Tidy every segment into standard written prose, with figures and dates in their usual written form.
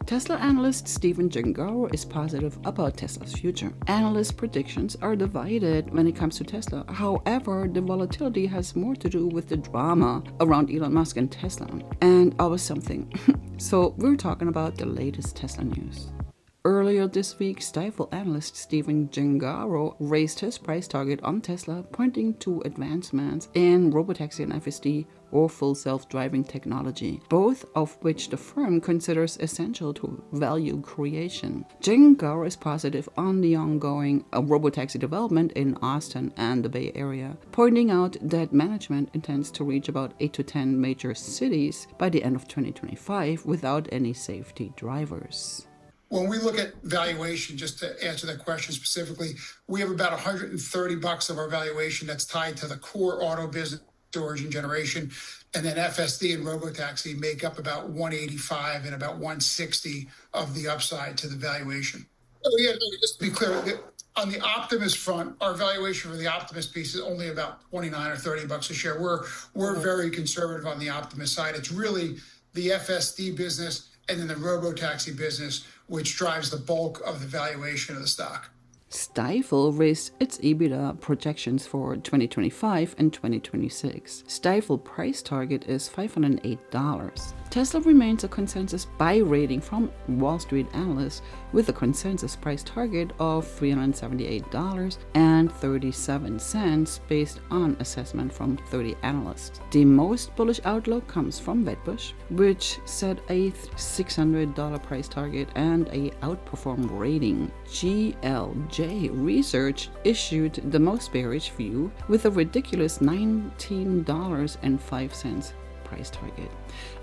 Tesla analyst Stephen Gengaro is positive about Tesla's future. Analyst predictions are divided when it comes to Tesla. However, the volatility has more to do with the drama around Elon Musk and Tesla. And always something. So we're talking about the latest Tesla news. Earlier this week, Stifel Analyst Stephen Gengaro raised his price target on Tesla, pointing to advancements in Robotaxi and FSD, or full self-driving technology, both of which the firm considers essential to value creation. Gengaro is positive on the ongoing Robotaxi development in Austin and the Bay Area, pointing out that management intends to reach about 8 to 10 major cities by the end of 2025 without any safety drivers. When we look at valuation, just to answer that question specifically, we have about $130 of our valuation that's tied to the core auto business, storage and generation, and then FSD and Robotaxi make up about 185 and about 160 of the upside to the valuation. So yeah, just to be clear, on the Optimus front, our valuation for the Optimus piece is only about 29 or $30 a share. We're very conservative on the Optimus side. It's really the FSD business and then the Robotaxi business, which drives the bulk of the valuation of the stock. Stifel raised its EBITDA projections for 2025 and 2026. Stifel price target is $508. Tesla remains a consensus buy rating from Wall Street analysts with a consensus price target of $378.37 based on assessment from 30 analysts. The most bullish outlook comes from Wedbush, which set a $600 price target and a outperform rating. GLJ Research issued the most bearish view with a ridiculous $19.05 price target.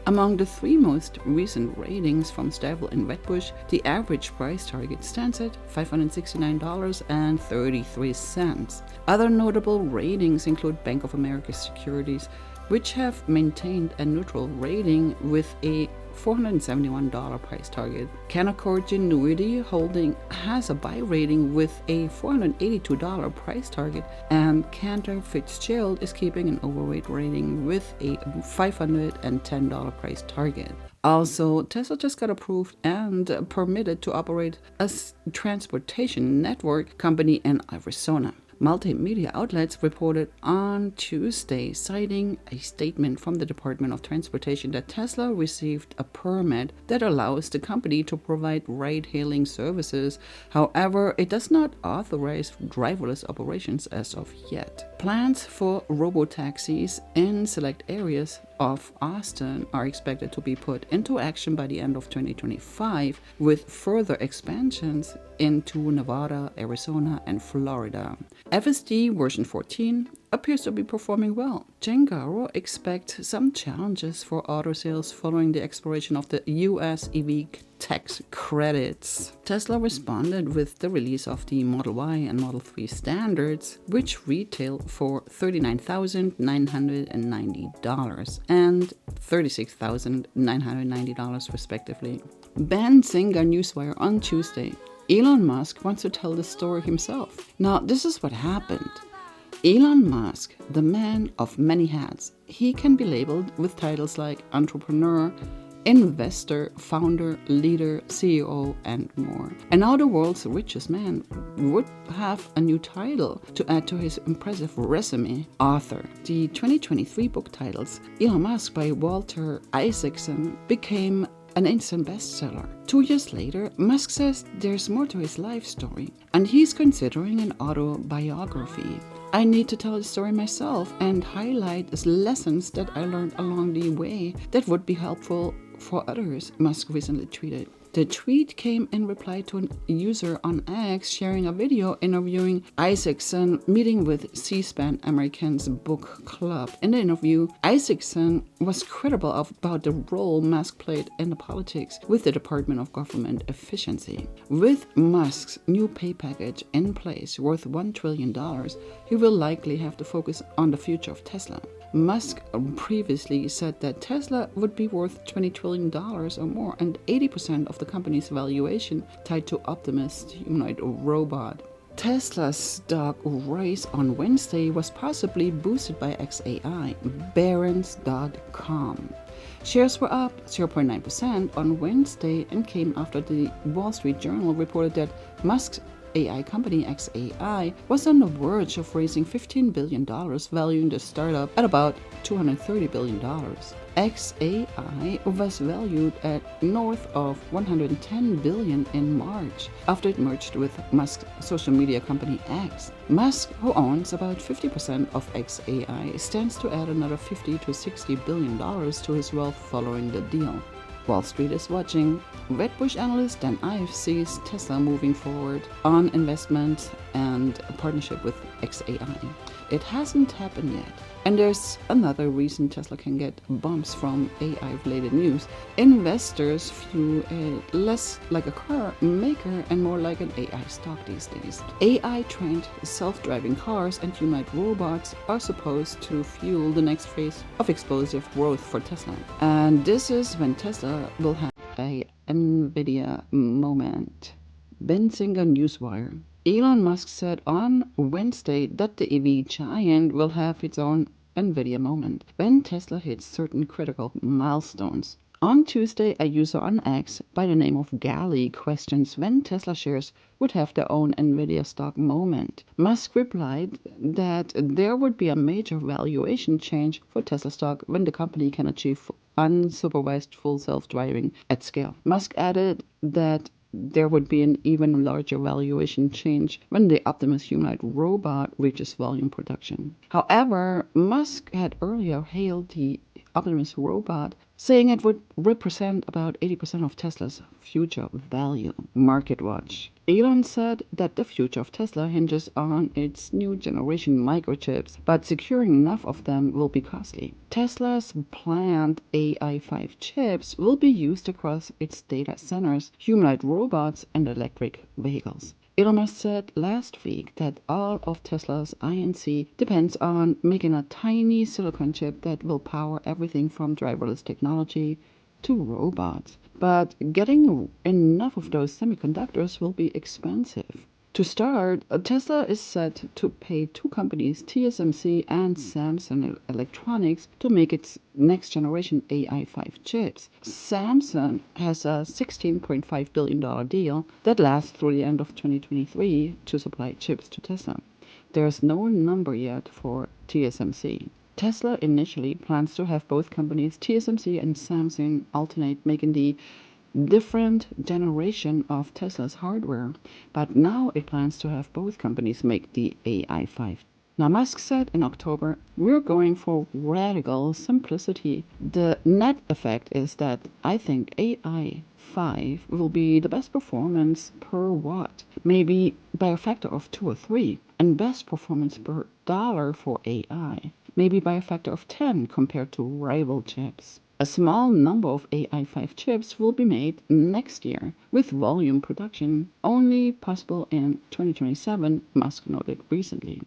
Among the three most recent ratings from Stifel and Wedbush, the average price target stands at $569.33. Other notable ratings include Bank of America Securities, which have maintained a neutral rating with a $471 price target. Canaccord Genuity Holding has a buy rating with a $482 price target, and Cantor Fitzgerald is keeping an overweight rating with a $510 price target. Also, Tesla just got approved and permitted to operate a transportation network company in Arizona. Multimedia outlets reported on Tuesday, citing a statement from the Department of Transportation, that Tesla received a permit that allows the company to provide ride-hailing services. However, it does not authorize driverless operations as of yet. Plans for robotaxis in select areas of Austin are expected to be put into action by the end of 2025, with further expansions into Nevada, Arizona, and Florida. FSD version 14 appears to be performing well. Gengaro expects some challenges for auto sales following the expiration of the US EV tax credits. Tesla responded with the release of the Model Y and Model 3 standards, which retail for $39,990 and $36,990 respectively. Benzinga Newswire on Tuesday. Elon Musk wants to tell the story himself. Now, this is what happened. Elon Musk, the man of many hats, he can be labeled with titles like entrepreneur, investor, founder, leader, CEO, and more. And now the world's richest man would have a new title to add to his impressive resume: author. The 2023 book titles Elon Musk by Walter Isaacson became an instant bestseller. 2 years later, Musk says there's more to his life story, and he's considering an autobiography. I need to tell the story myself and highlight lessons that I learned along the way that would be helpful for others, Musk recently tweeted. The tweet came in reply to a user on X sharing a video interviewing Isaacson meeting with C-SPAN Americans Book Club. In the interview, Isaacson was critical about the role Musk played in the politics with the Department of Government Efficiency. With Musk's new pay package in place worth $1 trillion, he will likely have to focus on the future of Tesla. Musk previously said that Tesla would be worth $20 trillion or more, and 80% of the company's valuation tied to Optimus humanoid robot. Tesla's stock rise on Wednesday was possibly boosted by XAI, Barron's.com. Shares were up 0.9% on Wednesday and came after the Wall Street Journal reported that Musk's AI company XAI was on the verge of raising $15 billion, valuing the startup at about $230 billion. XAI was valued at north of $110 billion in March after it merged with Musk's social media company X. Musk, who owns about 50% of XAI, stands to add another $50 to $60 billion to his wealth following the deal. Wall Street is watching. Redbush Analyst and IF sees Tesla moving forward on investment and a partnership with XAI. It hasn't happened yet. And there's another reason Tesla can get bumps from AI-related news. Investors view it less like a car maker and more like an AI stock these days. AI-trained self-driving cars and humanoid robots are supposed to fuel the next phase of explosive growth for Tesla. And this is when Tesla will have a Nvidia moment. Benzinger Newswire. Elon Musk said on Wednesday that the EV giant will have its own Nvidia moment when Tesla hits certain critical milestones. On Tuesday, a user on X by the name of Gally questions when Tesla shares would have their own Nvidia stock moment. Musk replied that there would be a major valuation change for Tesla stock when the company can achieve unsupervised full self-driving at scale. Musk added that there would be an even larger valuation change when the Optimus humanoid robot reaches volume production. However, Musk had earlier hailed the Optimus robot, saying it would represent about 80% of Tesla's future value. MarketWatch. Elon said that the future of Tesla hinges on its new generation microchips, but securing enough of them will be costly. Tesla's planned AI5 chips will be used across its data centers, humanoid robots, and electric vehicles. Elon Musk said last week that all of Tesla's INC depends on making a tiny silicon chip that will power everything from driverless technology to robots. But getting enough of those semiconductors will be expensive. To start, Tesla is set to pay two companies, TSMC and Samsung Electronics, to make its next generation AI5 chips. Samsung has a $16.5 billion deal that lasts through the end of 2023 to supply chips to Tesla. There's no number yet for TSMC. Tesla initially plans to have both companies, TSMC and Samsung, alternate making the different generation of Tesla's hardware, but now it plans to have both companies make the AI5. Now, Musk said in October, we're going for radical simplicity. The net effect is that I think AI5 will be the best performance per watt, maybe by a factor of 2 or 3, and best performance per dollar for AI, maybe by a factor of 10 compared to rival chips. A small number of AI5 chips will be made next year, with volume production only possible in 2027, Musk noted recently.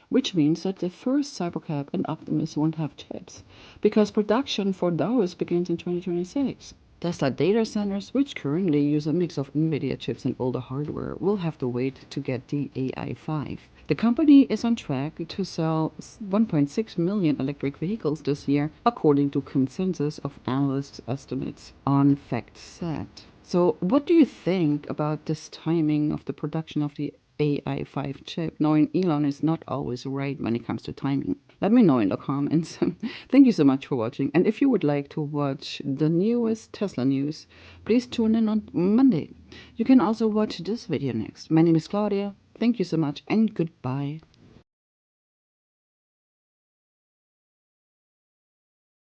Which means that the first Cybercab and Optimus won't have chips, because production for those begins in 2026. Tesla data centers, which currently use a mix of Nvidia chips and older hardware, will have to wait to get the AI5. The company is on track to sell 1.6 million electric vehicles this year, according to consensus of analysts' estimates on FactSet. So what do you think about this timing of the production of the AI5 chip, knowing Elon is not always right when it comes to timing? Let me know in the comments. Thank you so much for watching. And if you would like to watch the newest Tesla news, please tune in on Monday. You can also watch this video next. My name is Claudia. Thank you so much and goodbye.